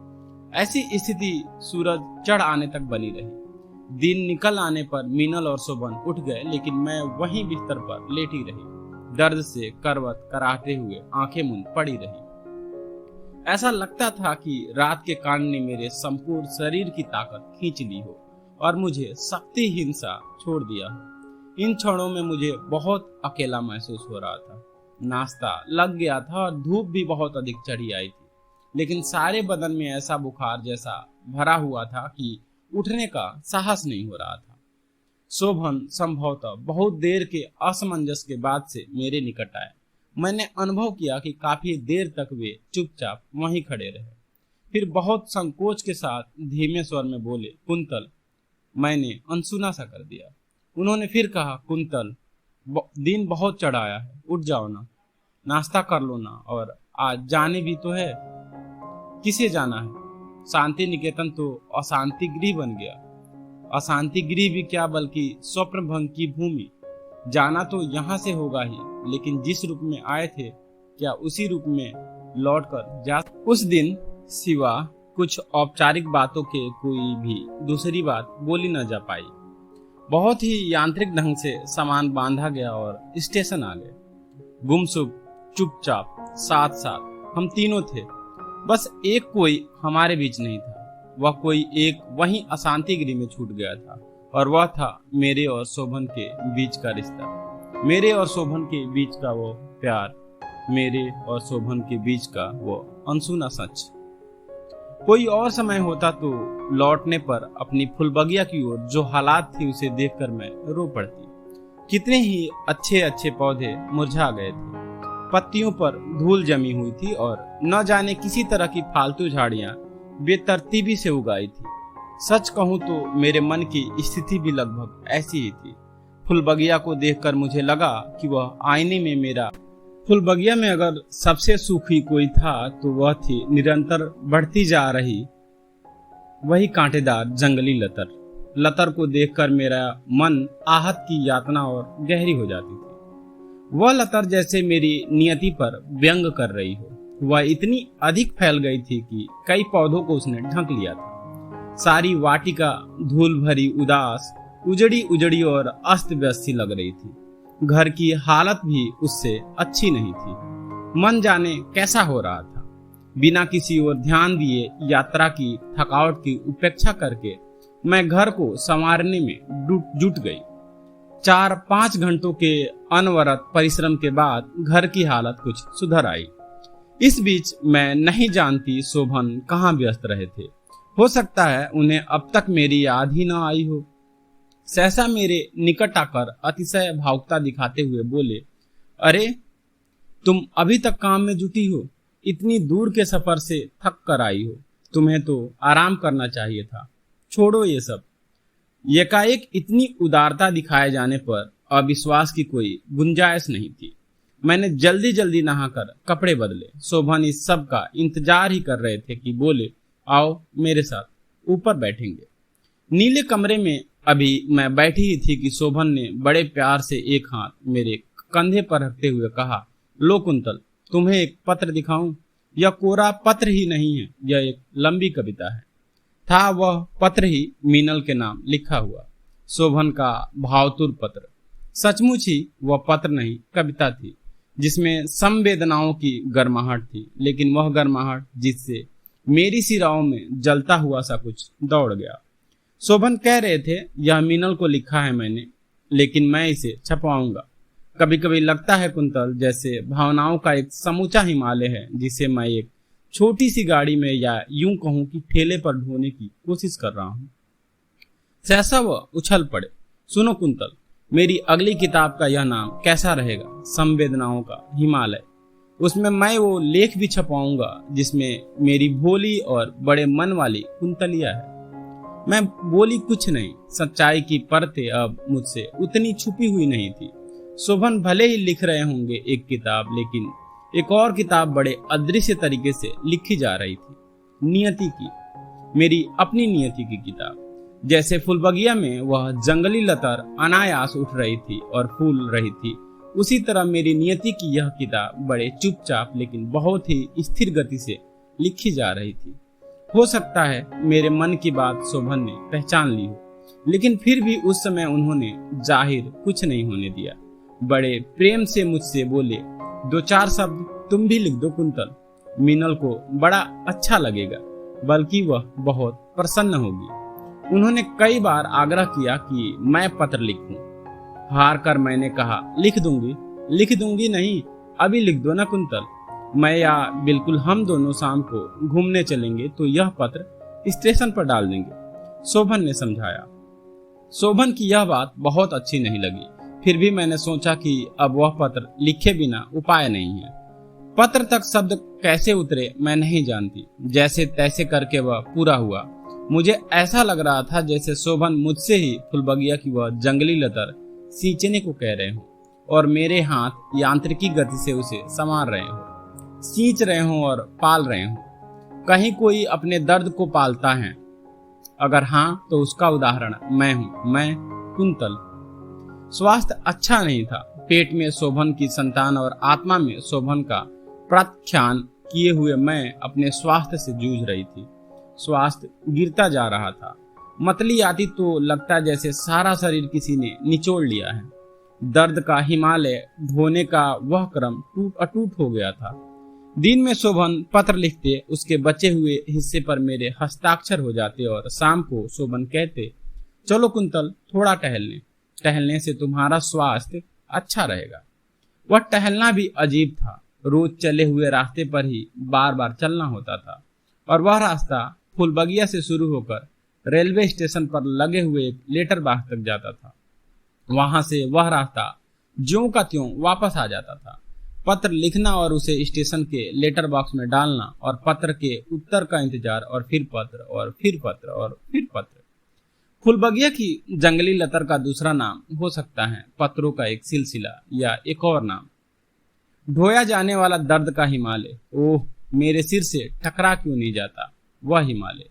ऐसी स्थिति सूरज चढ़ आने तक बनी रही। दिन निकल आने पर मीनल और शोभन उठ गए, लेकिन मैं वहीं बिस्तर पर लेटी रही, दर्द से करवट कराहते हुए आंखें मूंद पड़ी रही। ऐसा लगता था कि रात के कान ने मेरे संपूर्ण शरीर की ताकत खींच ली हो और मुझे शक्ति हिंसा छोड़ दिया हो। इन क्षणों में मुझे बहुत अकेला महसूस हो रहा था। नाश्ता लग गया था और धूप भी बहुत अधिक चढ़ी आई थी, लेकिन सारे बदन में ऐसा बुखार जैसा भरा हुआ था कि उठने का साहस नहीं हो रहा था। शोभन संभवतः बहुत देर के असमंजस के बाद से मेरे निकट आए। मैंने अनुभव किया कि काफी देर तक वे चुपचाप वहीं खड़े रहे। फिर बहुत संकोच के साथ धीमे स्वर में बोले, कुंतल। मैंने अनसुना सा कर दिया। उन्होंने फिर कहा, कुंतल, दिन बहुत चढ़ाया है, उठ जाओ ना, नाश्ता कर लो ना, और आज जाने भी तो है। किसे जाना है? शांति निकेतन तो अशांति गृह बन गया। अशांति गृह भी क्या बल्कि स्वप्न भंग की भूमि। जाना तो यहाँ से होगा ही, लेकिन जिस रूप में आए थे क्या उसी रूप में लौटकर जा। उस दिन सिवा कुछ औपचारिक बातों के कोई भी दूसरी बात बोली न जा पाई। बहुत ही यांत्रिक ढंग से सामान बांधा गया और स्टेशन आ गए। गुमसुम चुपचाप साथ साथ हम तीनों थे। बस एक कोई हमारे बीच नहीं था। वह कोई एक वहीं अशांति गृह में छूट गया था, और वह था मेरे और शोभन के बीच का रिश्ता, मेरे और शोभन के बीच का वो प्यार, मेरे और शोभन के बीच का वो अनसुना सच। कोई और समय होता तो लौटने पर अपनी फुलबगिया की ओर जो हालात थी उसे देखकर मैं रो पड़ती। कितने ही अच्छे अच्छे पौधे मुरझा गए थे, पत्तियों पर धूल जमी हुई थी और न जाने किसी तरह की फालतू झाड़ियां बेतरतीबी से उगाई थी। सच कहूं तो मेरे मन की स्थिति भी लगभग ऐसी ही थी। फुलबगिया को देखकर मुझे लगा कि वह आईने में मेरा। फुलबगिया में अगर सबसे सुखी कोई था तो वह थी निरंतर बढ़ती जा रही वही कांटेदार जंगली लतर। लतर को देखकर मेरा मन आहत की यातना और गहरी हो जाती थी। वह लतर जैसे मेरी नियति पर व्यंग कर रही हो। वह इतनी अधिक फैल गई थी कि कई पौधों को उसने ढक लिया था। सारी वाटिका धूल भरी, उदास, उजड़ी उजड़ी और अस्त व्यस्त सी लग रही थी। घर की हालत भी उससे अच्छी नहीं थी। मन जाने कैसा हो रहा था। बिना किसी और ध्यान दिए यात्रा की थकावट की उपेक्षा करके मैं घर को संवारने में जुट गई। 4-5 घंटों के अनवरत परिश्रम के बाद घर की हालत कुछ सुधर आई। इस बीच मैं नहीं जानती शोभन कहाँ व्यस्त रहे थे। हो सकता है उन्हें अब तक मेरी याद ही न आई हो। सहसा मेरे निकट आकर अतिशय भावुकता दिखाते हुए बोले, अरे तुम अभी तक काम में जुटी हो? इतनी दूर के सफर से थक कर आई हो, तुम्हें तो आराम करना चाहिए था। छोड़ो ये सब। एकाएक इतनी उदारता दिखाए जाने पर अविश्वास की कोई गुंजाइश नहीं थी। मैंने जल्दी जल्दी नहाकर कपड़े बदले। शोभन इस सब का इंतजार ही कर रहे थे कि बोले, आओ मेरे साथ, ऊपर बैठेंगे। नीले कमरे में अभी मैं बैठी ही थी कि शोभन ने बड़े प्यार से एक हाथ मेरे कंधे पर रखते हुए कहा, लो कुंतल, तुम्हें एक पत्र दिखाऊं? यह कोरा पत्र ही नहीं है, यह एक लंबी कविता है। था वह पत्र ही मीनल के नाम लिखा हुआ, शोभन का भावतुर पत्र। सचमुच ही वह पत्र नहीं, कविता थी, जिसमें संवेदनाओं की गर्माहट थी, लेकिन वह गर्माहट जिससे मेरी सिराओं में जलता हुआ सा कुछ दौड़ गया। शोभन कह रहे थे, यह मीनल को लिखा है मैंने, लेकिन मैं इसे छपवाऊंगा। कभी कभी लगता है कुंतल, जैसे भावनाओं का एक समूचा हिमालय है जिसे मैं एक छोटी सी गाड़ी में या यूं कहूं कि ठेले पर ढोने की कोशिश कर रहा हूं। सहसा वह उछल पड़े। सुनो कुंतल, मेरी अगली किताब का यह नाम कैसा रहेगा? संवेदनाओं का हिमालय। उसमें मैं वो लेख भी छपवाऊंगा जिसमें मेरी भोली और बड़े मन वाली कुंतलिया है। मैं बोली कुछ नहीं। सच्चाई की परतें अब मुझसे उतनी छुपी हुई नहीं थी। शोभन भले ही लिख रहे होंगे एक किताब, लेकिन एक और किताब बड़े अदृश्य तरीके से लिखी जा रही थी। नियति की, मेरी अपनी नियति की किताब। जैसे फुलबगिया में वह जंगली लतर अनायास उठ रही थी और फूल रही थी, उसी तरह मेरी नियति की यह किताब बड़े चुपचाप लेकिन बहुत ही स्थिर गति से लिखी जा रही थी। हो सकता है मेरे मन की बात शोभन ने पहचान ली हो, लेकिन फिर भी उस समय उन्होंने जाहिर कुछ नहीं होने दिया। बड़े प्रेम से मुझसे बोले, 2-4 शब्द तुम भी लिख दो कुंतल, मीनल को बड़ा अच्छा लगेगा, बल्कि वह बहुत प्रसन्न होगी। उन्होंने कई बार आग्रह किया कि मैं पत्र लिखूं। हार कर मैंने कहा, लिख दूंगी नहीं, अभी लिख दो ना कुंतल। मैं या बिल्कुल हम दोनों शाम को घूमने चलेंगे तो यह पत्र स्टेशन पर डाल देंगे, शोभन ने समझाया। शोभन की यह बात बहुत अच्छी नहीं लगी। फिर भी मैंने सोचा कि अब वह पत्र लिखे बिना उपाय नहीं है। पत्र तक शब्द कैसे उतरे मैं नहीं जानती। जैसे तैसे करके वह पूरा हुआ। मुझे ऐसा लग रहा था जैसे शोभन मुझसे ही फुलबगिया की वह जंगली लतर सींचने को कह रहे हो और मेरे हाथ यांत्रिकी गति से उसे संवार रहे हो, सींच रहे हो और पाल रहे हो। कहीं कोई अपने दर्द को पालता है अगर हाँ तो उसका उदाहरण मैं हूँ, मैं कुंतल। स्वास्थ्य अच्छा नहीं था। पेट में शोभन की संतान और आत्मा में शोभन का प्रत्याख्यान किए हुए मैं अपने स्वास्थ्य से जूझ रही थी। स्वास्थ्य गिरता जा रहा था। मतली आती तो लगता जैसे सारा शरीर किसी ने निचोड़ लिया है। दर्द का हिमालय ढोने का वह क्रम अटूट हो गया था। दिन में शोभन पत्र लिखते, उसके बचे हुए हिस्से पर मेरे हस्ताक्षर हो जाते और शाम को शोभन कहते, चलो कुंतल थोड़ा टहलने से तुम्हारा स्वास्थ्य अच्छा रहेगा। वह टहलना भी अजीब था। रोज चले हुए रास्ते पर ही बार बार चलना होता था और वह रास्ता फूलबगिया से शुरू होकर रेलवे स्टेशन पर लगे हुए एक लेटर बॉक्स तक जाता था। वहां से वह रास्ता ज्यों का त्यों वापस आ जाता था। पत्र लिखना और उसे स्टेशन के लेटर बॉक्स में डालना और पत्र के उत्तर का इंतजार और फिर पत्र और फिर पत्र और फिर पत्र। फूलबगिया की जंगली लतर का दूसरा नाम हो सकता है पत्रों का एक सिलसिला या एक और नाम ढोया जाने वाला दर्द का हिमालय। ओह, मेरे सिर से टकरा क्यों नहीं जाता वह हिमालय।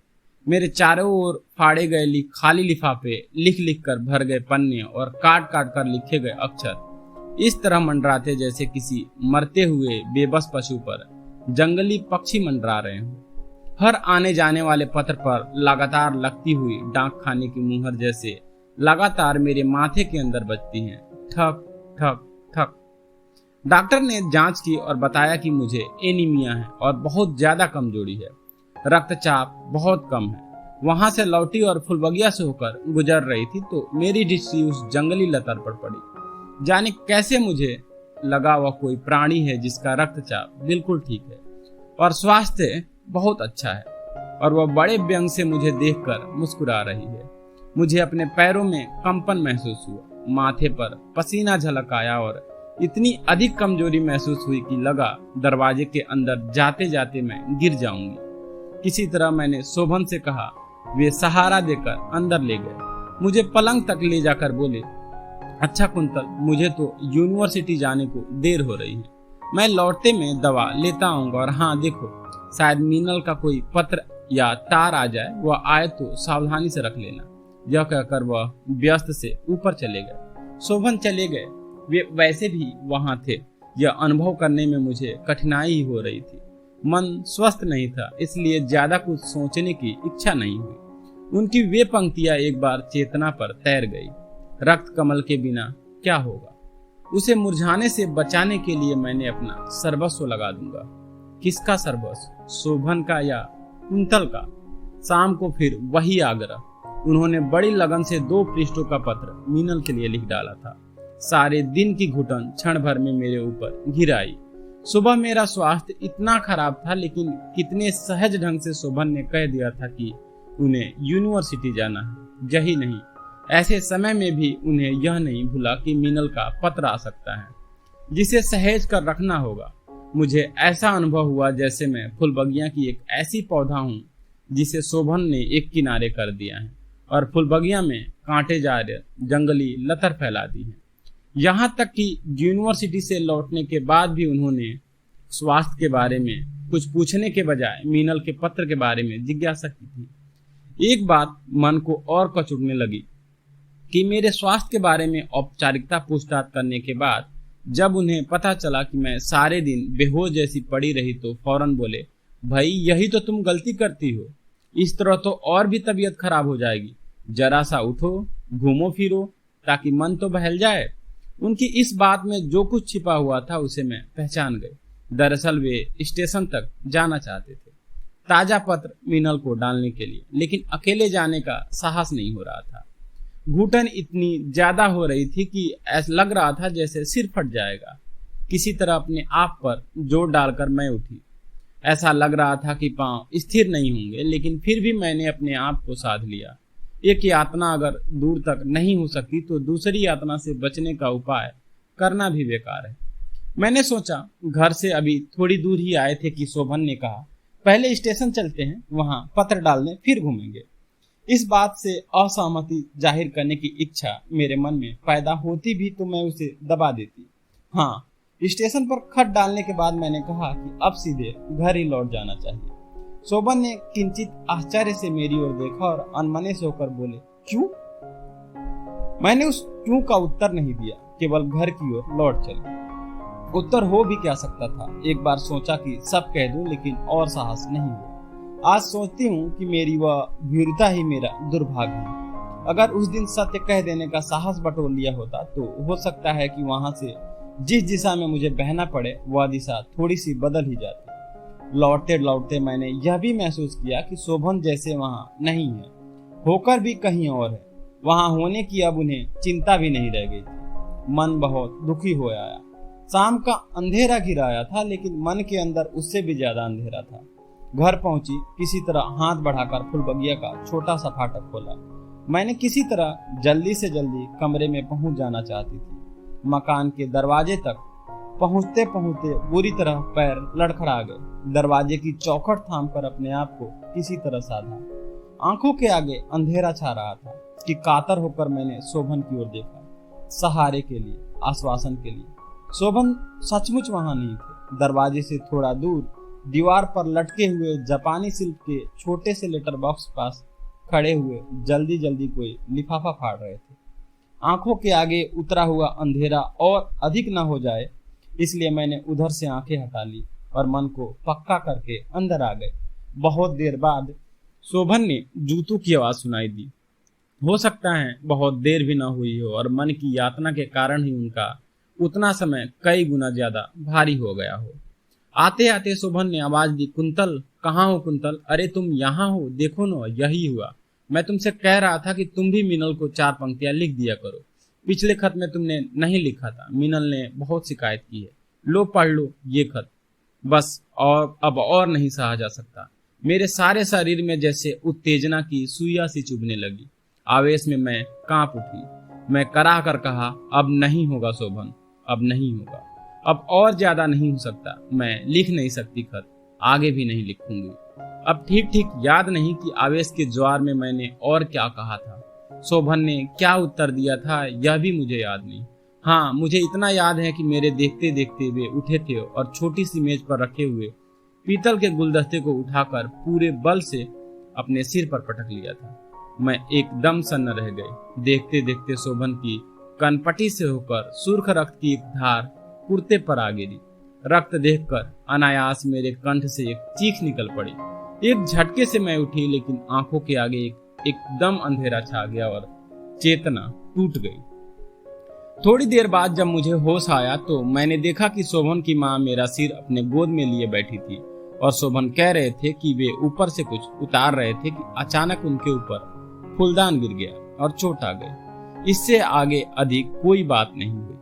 मेरे चारों ओर फाड़े गए खाली लिफाफे, लिख लिख कर भर गए पन्ने और काट काट कर लिखे गए अक्षर इस तरह मंडराते जैसे किसी मरते हुए बेबस पशु पर जंगली पक्षी मंडरा रहे हों। हर आने जाने वाले पत्र पर लगातार लगती हुई डाक खाने की मुहर जैसे लगातार मेरे माथे के अंदर बजती हैं, ठक ठक ठक। डॉक्टर ने जांच की और बताया कि मुझे एनीमिया है और बहुत ज्यादा कमजोरी है। रक्तचाप बहुत कम है। वहां से लौटी और फुलबगिया से होकर गुजर रही थी तो मेरी दृष्टि उस जंगली लतर पर पड़ी। जाने कैसे मुझे लगा वह कोई प्राणी है जिसका रक्तचाप बिल्कुल ठीक है और स्वास्थ्य बहुत अच्छा है और वह बड़े व्यंग से मुझे देखकर मुस्कुरा रही है। मुझे अपने पैरों में कंपन महसूस हुआ, माथे पर पसीना झलक आया और इतनी अधिक कमजोरी महसूस हुई कि लगा दरवाजे के अंदर जाते जाते मैं गिर जाऊंगी। किसी तरह मैंने शोभन से कहा। वे सहारा देकर अंदर ले गए। मुझे पलंग तक ले जाकर बोले, अच्छा कुंतल, मुझे तो यूनिवर्सिटी जाने को देर हो रही है। मैं लौटते में दवा लेता आऊंगा और हाँ देखो, शायद मीनल का कोई पत्र या तार आ जाए। वह आए तो सावधानी से रख लेना। यह कहकर वह व्यस्त से ऊपर चले गए। शोभन चले गए। वे वैसे भी वहां थे। यह अनुभव करने में मुझे कठिनाई हो रही थी। मन स्वस्थ नहीं था, इसलिए ज्यादा कुछ सोचने की इच्छा नहीं हुई। उनकी वे पंक्तियां एक बार चेतना पर तैर गई। रक्त कमल के बिना क्या होगा? उसे मुरझाने से बचाने के लिए मैंने अपना सर्वस्व लगा दूंगा। किसका सर्वस्व? शोभन का या कुंतल का? शाम को फिर वही आग्रह। उन्होंने बड़ी लगन से 2 पृष्ठों का पत्र मीनल के लिए लिख डाला था। सारे दिन की घुटन क्षण भर में मेरे ऊपर घिर आई। सुबह मेरा स्वास्थ्य इतना खराब था, लेकिन कितने सहज ढंग से शोभन ने कह दिया था कि उन्हें यूनिवर्सिटी जाना है। यही नहीं, ऐसे समय में भी उन्हें यह नहीं भूला कि मीनल का पत्र आ सकता है, जिसे सहेज कर रखना होगा। मुझे ऐसा अनुभव हुआ जैसे मैं फूलबगिया की एक ऐसी पौधा हूँ जिसे शोभन ने एक किनारे कर दिया है और फूलबगिया में कांटेदार जंगली लतर फैला दी है। यहाँ तक कि यूनिवर्सिटी से लौटने के बाद भी उन्होंने स्वास्थ्य के बारे में कुछ पूछने के बजाय मीनल के पत्र के बारे में जिज्ञासा की थी। एक बात मन को और कचुटने लगी कि मेरे स्वास्थ्य के बारे में औपचारिकता पूछताछ करने के बाद जब उन्हें पता चला कि मैं सारे दिन बेहोश जैसी पड़ी रही तो फौरन बोले, भाई यही तो तुम गलती करती हो, इस तरह तो और भी तबीयत खराब हो जाएगी। जरा सा उठो, घूमो फिरो, ताकि मन तो बहल जाए। उनकी इस बात में जो कुछ छिपा हुआ था उसे मैं पहचान गई। दरअसल वे स्टेशन तक जाना चाहते थे, ताजा पत्र मीनल को डालने के लिए, लेकिन अकेले जाने का साहस नहीं हो रहा था। घुटन इतनी ज्यादा हो रही थी कि ऐसा लग रहा था जैसे सिर फट जाएगा। किसी तरह अपने आप पर जोर डालकर मैं उठी। ऐसा लग रहा था कि पांव स्थिर नहीं होंगे, लेकिन फिर भी मैंने अपने आप को साध लिया। एक यातना अगर दूर तक नहीं हो सकती तो दूसरी यातना से बचने का उपाय करना भी बेकार है। मैंने सोचा, घर से अभी थोड़ी दूर ही आए थे कि शोभन ने कहा, पहले स्टेशन चलते हैं, वहां पत्र डालने फिर घूमेंगे। इस बात से असहमति जाहिर करने की इच्छा मेरे मन में पैदा होती भी तो मैं उसे दबा देती। हाँ, स्टेशन पर खत डालने के बाद मैंने कहा कि अब सीधे घर ही लौट जाना चाहिए। शोभन ने किंचित आश्चर्य से मेरी ओर देखा और अनमने से होकर बोले, क्यों? मैंने उस क्यों का उत्तर नहीं दिया, केवल घर की ओर लौट चली। उत्तर हो भी क्या सकता था। एक बार सोचा कि सब कह दूं, लेकिन और साहस नहीं हुआ। आज सोचती हूँ कि मेरी वह भीरुता ही मेरा दुर्भाग्य है। अगर उस दिन सत्य कह देने का साहस बटोर लिया होता तो हो सकता है कि वहां से जिस दिशा में मुझे बहना पड़े वह दिशा थोड़ी सी बदल ही जाती। लौटते लौटते मैंने यह भी महसूस किया कि शोभन जैसे वहां नहीं है, होकर भी कहीं और है। वहां होने की अब उन्हें चिंता भी नहीं रह गई थी। मन बहुत दुखी हो आया। शाम का अंधेरा घिराया था, लेकिन मन के अंदर उससे भी ज्यादा अंधेरा था। घर पहुंची, किसी तरह हाथ बढ़ाकर फुलबगिया का छोटा सा फाटक खोला। मैंने किसी तरह जल्दी से जल्दी कमरे में पहुंच जाना चाहती थी। मकान के दरवाजे तक पहुंचते पहुंचते बुरी तरह पैर लड़खड़ा गए। दरवाजे की चौखट थामकर अपने आप को किसी तरह साधा। आंखों के आगे अंधेरा छा रहा था कि कातर होकर मैंने शोभन की ओर देखा, सहारे के लिए, आश्वासन के लिए। शोभन सचमुच वहां नहीं थे। दरवाजे से थोड़ा दूर दीवार पर लटके हुए जापानी सिल्क के छोटे से लेटर बॉक्स पास खड़े हुए जल्दी जल्दी कोई लिफाफा फाड़ रहे थे। आंखों के आगे उतरा हुआ अंधेरा और अधिक न हो जाए, इसलिए मैंने उधर से आंखें हटा ली और मन को पक्का करके अंदर आ गए। बहुत देर बाद शोभन ने जूतों की आवाज सुनाई दी। हो सकता है बहुत देर भी न हुई हो और मन की यातना के कारण ही उनका उतना समय कई गुना ज्यादा भारी हो गया हो। आते आते शोभन ने आवाज दी, कुंतल, कहाँ हो कुंतल? अरे तुम यहाँ हो, देखो न, यही हुआ। मैं तुमसे कह रहा था कि तुम भी मीनल को 4 पंक्तियां लिख दिया करो। पिछले खत में तुमने नहीं लिखा था। मीनल ने बहुत शिकायत की है। लो पढ़ लो ये खत, बस। और अब और नहीं सहा जा सकता। मेरे सारे शरीर में जैसे उत्तेजना की सुइया सी चुभने लगी। आवेश में मैं कांप उठी। मैं करा कर कहा, अब नहीं होगा शोभन, अब नहीं होगा, अब और ज्यादा नहीं हो सकता। मैं लिख नहीं सकती खत, आगे भी नहीं लिखूंगी। अब ठीक ठीक याद नहीं कि आवेश के ज्वार में मैंने और क्या कहा था। शोभन ने क्या उत्तर दिया था यह भी मुझे याद नहीं। हाँ, मुझे इतना याद है कि मेरे देखते देखते वे उठे थे और छोटी सी मेज पर रखे हुए पीतल के गुलदस्ते को उठाकर पूरे बल से अपने सिर पर पटक लिया था। मैं एकदम सन्न रह गई। देखते देखते शोभन की कनपटी से होकर सुर्ख रक्त की एक धार कुर्ते पर आ गिरी। रक्त देखकर अनायास मेरे कंठ से एक चीख निकल पड़ी। एक झटके से मैं उठी, लेकिन आंखों के आगे एकदम अंधेरा छा गया और चेतना टूट गई। थोड़ी देर बाद जब मुझे होश आया तो मैंने देखा कि शोभन की माँ मेरा सिर अपने गोद में लिए बैठी थी और शोभन कह रहे थे कि वे ऊपर से कुछ उतार रहे थे कि अचानक उनके ऊपर फूलदान गिर गया और चोट आ गई। इससे आगे अधिक कोई बात नहीं हुई।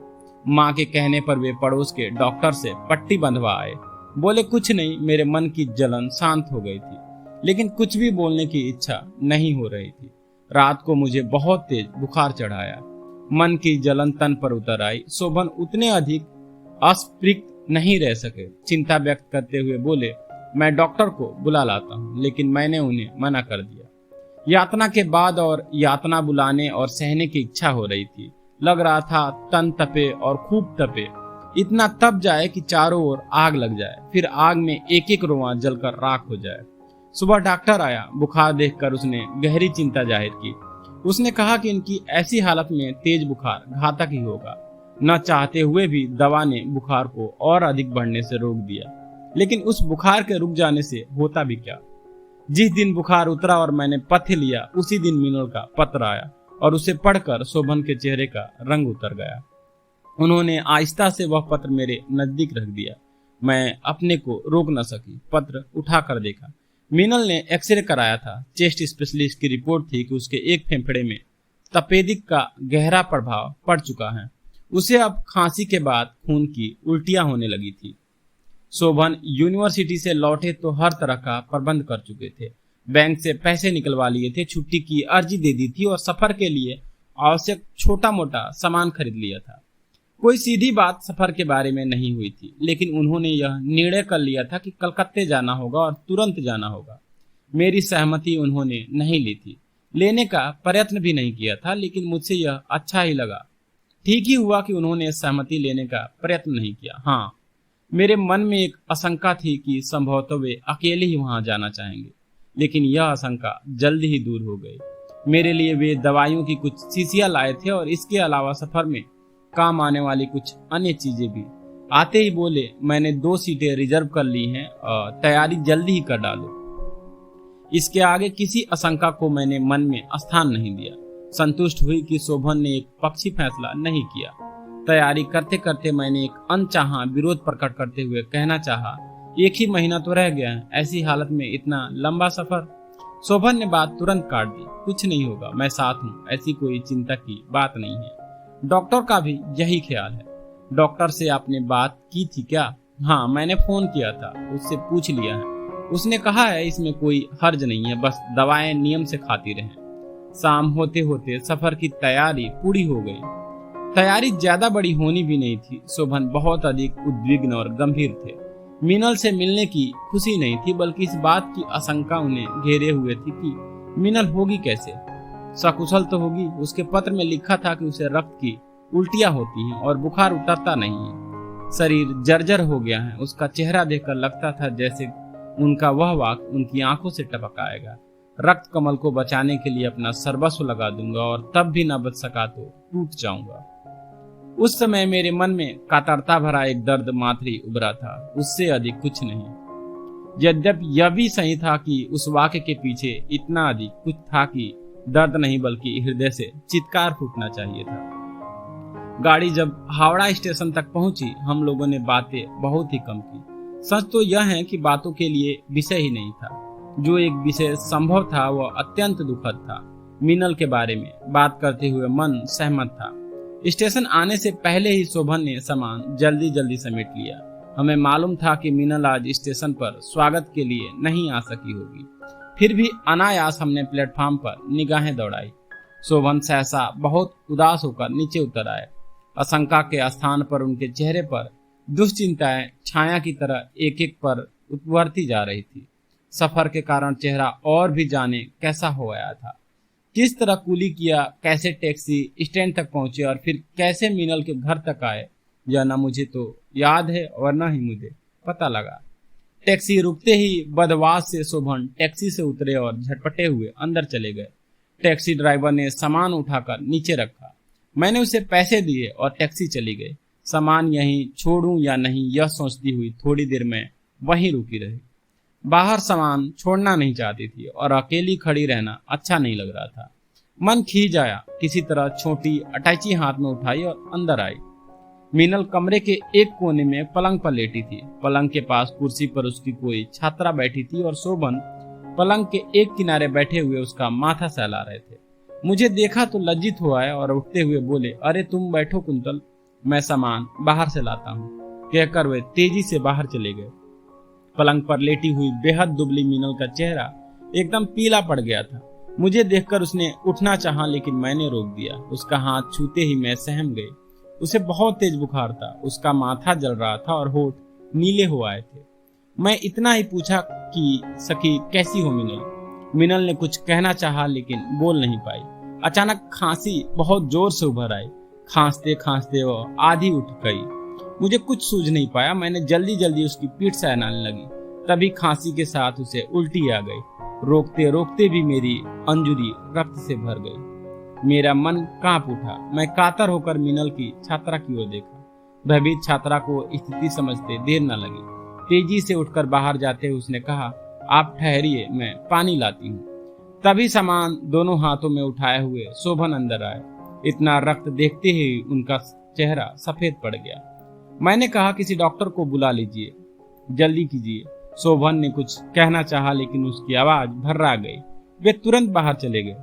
माँ के कहने पर वे पड़ोस के डॉक्टर से पट्टी बंधवा आए। बोले कुछ नहीं। मेरे मन की जलन शांत हो गई थी, लेकिन कुछ भी बोलने की इच्छा नहीं हो रही थी। रात को मुझे बहुत तेज बुखार चढ़ाया। मन की जलन तन पर उतर आई। शोभन उतने अधिक अस्पृक्त नहीं रह सके। चिंता व्यक्त करते हुए बोले, मैं डॉक्टर को बुला लाता हूँ, लेकिन मैंने उन्हें मना कर दिया। यातना के बाद और यातना बुलाने और सहने की इच्छा हो रही थी। लग रहा था तन तपे और खूब तपे, इतना तप जाए कि चारों ओर आग लग जाए, फिर आग में एक एक रोआं जलकर राख हो जाए। सुबह डॉक्टर आया। बुखार देखकर उसने गहरी चिंता जाहिर की। उसने कहा कि इनकी ऐसी हालत में तेज बुखार घातक ही होगा। न चाहते हुए भी दवा ने बुखार को और अधिक बढ़ने से रोक दिया। लेकिन उस बुखार के रुक जाने से होता भी क्या। जिस दिन बुखार उतरा और मैंने पथ्य लिया, उसी दिन मीनल का पत्र आया और उसे पढ़कर शोभन के चेहरे का रंग उतर गया। उन्होंने आहिस्ता से वह पत्र मेरे नजदीक रख दिया। मैं अपने को रोक न सकी। पत्र उठाकर देखा। मीनल ने एक्सरे कराया था। चेस्ट स्पेशलिस्ट की रिपोर्ट थी कि उसके एक फेफड़े में तपेदिक का गहरा प्रभाव पड़ चुका है। उसे अब खांसी के बाद खून की उल्टियां होने लगी थी। शोभन यूनिवर्सिटी से लौटे तो हर तरह का प्रबंध कर चुके थे। बैंक से पैसे निकलवा लिए थे, छुट्टी की अर्जी दे दी थी और सफर के लिए आवश्यक छोटा मोटा सामान खरीद लिया था। कोई सीधी बात सफर के बारे में नहीं हुई थी, लेकिन उन्होंने यह निर्णय कर लिया था कि कलकत्ते जाना होगा और तुरंत जाना होगा। मेरी सहमति उन्होंने नहीं ली थी, लेने का प्रयत्न भी नहीं किया था, लेकिन मुझसे यह अच्छा ही लगा। ठीक ही हुआ कि उन्होंने सहमति लेने का प्रयत्न नहीं किया। हाँ, मेरे मन में एक आशंका थी कि संभवतः वे अकेले ही वहां जाना चाहेंगे, लेकिन यह आशंका जल्दी ही दूर हो गई। मेरे लिए वे दवाइयों की कुछ शीशियां लाए थे और इसके अलावा सफर में काम आने वाली कुछ अन्य चीजें भी। आते ही बोले, मैंने 2 सीटें रिजर्व कर ली हैं और तैयारी जल्दी ही कर डालो। इसके आगे किसी आशंका को मैंने मन में स्थान नहीं दिया। संतुष्ट हुई कि शोभन ने एक पक्षी फैसला नहीं किया। तैयारी करते करते मैंने एक अनचाहा विरोध प्रकट करते हुए कहना चाहा, 1 ही महीना तो रह गया है, ऐसी हालत में इतना लंबा सफर। शोभन ने बात तुरंत काट दी, कुछ नहीं होगा, मैं साथ हूँ, ऐसी कोई चिंता की बात नहीं है। डॉक्टर का भी यही ख्याल है। डॉक्टर से आपने बात की थी क्या? हाँ, मैंने फोन किया था, उससे पूछ लिया है। उसने कहा है इसमें कोई हर्ज नहीं है, बस दवाएं नियम से खाती रहें। शाम होते होते सफर की तैयारी पूरी हो गई। तैयारी ज्यादा बड़ी होनी भी नहीं थी। शोभन बहुत अधिक उद्विग्न और गंभीर थे। मीनल से मिलने की खुशी नहीं थी, बल्कि इस बात की आशंका उन्हें घेरे हुए थी कि मीनल होगी कैसे, सकुशल तो होगी। उसके पत्र में लिखा था कि उसे रक्त की उल्टियां होती हैं और बुखार उतरता नहीं है, शरीर जर्जर हो गया है। उसका चेहरा देखकर लगता था जैसे उनका वह वाक्य उनकी आंखों से टपक आएगा, रक्त कमल को बचाने के लिए अपना सर्वस्व लगा दूंगा और तब भी न बच सका तो टूट जाऊंगा। उस समय मेरे मन में कातरता भरा एक दर्द मातरी उभरा था, उससे अधिक कुछ नहीं। यद्यपि यह भी सही था कि उस वाक्य के पीछे इतना अधिक कुछ था कि दर्द नहीं बल्कि हृदय से चित्कार फूटना चाहिए था। गाड़ी जब हावड़ा स्टेशन तक पहुंची, हम लोगों ने बातें बहुत ही कम की। सच तो यह है कि बातों के लिए विषय ही नहीं था। जो एक विषय संभव था वह अत्यंत दुखद था। मीनल के बारे में बात करते हुए मन सहमत था। स्टेशन आने से पहले ही शोभन ने सामान जल्दी जल्दी समेट लिया। हमें मालूम था कि मीनल आज स्टेशन पर स्वागत के लिए नहीं आ सकी होगी। फिर भी अनायास हमने प्लेटफॉर्म पर निगाहें दौड़ाई। शोभन सहसा बहुत उदास होकर नीचे उतर आए। आशंका के स्थान पर उनके चेहरे पर दुश्चिंताएं छाया की तरह एक एक पर उभरती जा रही थी। सफर के कारण चेहरा और भी जाने कैसा हो गया था। किस तरह कूली किया, कैसे टैक्सी स्टैंड तक पहुंचे और फिर कैसे मीनल के घर तक आए, यह न मुझे तो याद है और न ही मुझे पता लगा। टैक्सी रुकते ही बदवास से शोभन टैक्सी से उतरे और झटपटे हुए अंदर चले गए। टैक्सी ड्राइवर ने सामान उठाकर नीचे रखा। मैंने उसे पैसे दिए और टैक्सी चली गई। सामान यहीं छोड़ूं या नहीं यह सोचती हुई थोड़ी देर में वहीं रुकी रही। बाहर सामान छोड़ना नहीं चाहती थी और अकेली खड़ी रहना अच्छा नहीं लग रहा था। मन खींच आया। किसी तरह छोटी अटैची हाथ में उठाई और अंदर आई। मीनल कमरे के एक कोने में पलंग पर लेटी थी। पलंग के पास कुर्सी पर उसकी कोई छात्रा बैठी थी और शोभन पलंग के एक किनारे बैठे हुए उसका माथा सहला रहे थे। मुझे देखा तो लज्जित हुआ है और उठते हुए बोले, अरे तुम बैठो कुंतल, मैं सामान बाहर से लाता हूँ। कहकर वे तेजी से बाहर चले गए। पलंग पर लेटी हुई बेहद दुबली मीनल का चेहरा एकदम पीला पड़ गया था। मुझे देखकर उसने उठना चाहा, लेकिन मैंने रोक दिया। उसका हाथ छूते ही मैं सहम गई। उसे बहुत तेज बुखार था। उसका माथा जल रहा था और होठ नीले हो आए थे। मैं इतना ही पूछा कि सखी कैसी हो मीनल। मीनल ने कुछ कहना चाहा लेकिन बोल नहीं पाई। अचानक खांसी बहुत जोर से उभर आई। खांसते खांसते वो आधी उठ गई। मुझे कुछ सूझ नहीं पाया। मैंने जल्दी जल्दी उसकी पीठ सहलाने लगी। तभी खांसी के साथ उसे उल्टी आ गई। रोकते रोकते भी मेरी अंजुरी रक्त से भर गई। मेरा मन कांप उठा। मैं कातर होकर मीनल की छात्रा की ओर देखा। भयभीत छात्रा को स्थिति समझते देर न लगी। तेजी से उठकर बाहर जाते हुए उसने कहा, आप ठहरिए, मैं पानी लाती हूँ। तभी सामान दोनों हाथों में उठाए हुए शोभन अंदर आए। इतना रक्त देखते ही उनका चेहरा सफेद पड़ गया। मैंने कहा, किसी डॉक्टर को बुला लीजिए, जल्दी कीजिए। शोभन ने कुछ कहना चाहा लेकिन उसकी आवाज भर्रा गई। वे तुरंत बाहर चले गए।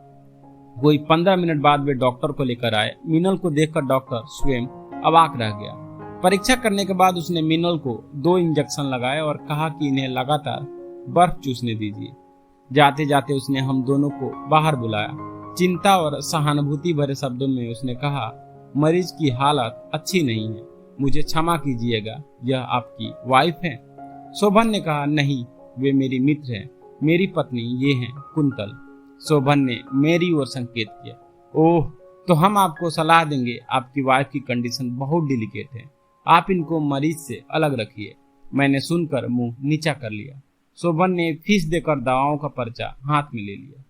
कोई 15 मिनट बाद वे डॉक्टर को लेकर आए। मीनल को देखकर डॉक्टर स्वयं अवाक रह गया। परीक्षा करने के बाद उसने मीनल को 2 इंजेक्शन लगाए और कहा कि इन्हें लगातार बर्फ चूसने दीजिए। जाते जाते उसने हम दोनों को बाहर बुलाया। चिंता और सहानुभूति भरे शब्दों में उसने कहा, मरीज की हालत अच्छी नहीं है, मुझे क्षमा कीजिएगा, यह आपकी वाइफ है? शोभन ने कहा, नहीं, वे मेरी मित्र हैं, मेरी पत्नी ये हैं कुंतल। शोभन ने मेरी ओर संकेत किया। ओह, तो हम आपको सलाह देंगे। आपकी वाइफ की कंडीशन बहुत डिलिकेट है, आप इनको मरीज से अलग रखिए। मैंने सुनकर मुंह नीचा कर लिया। शोभन ने फीस देकर दवाओं का पर्चा हाथ में ले लिया।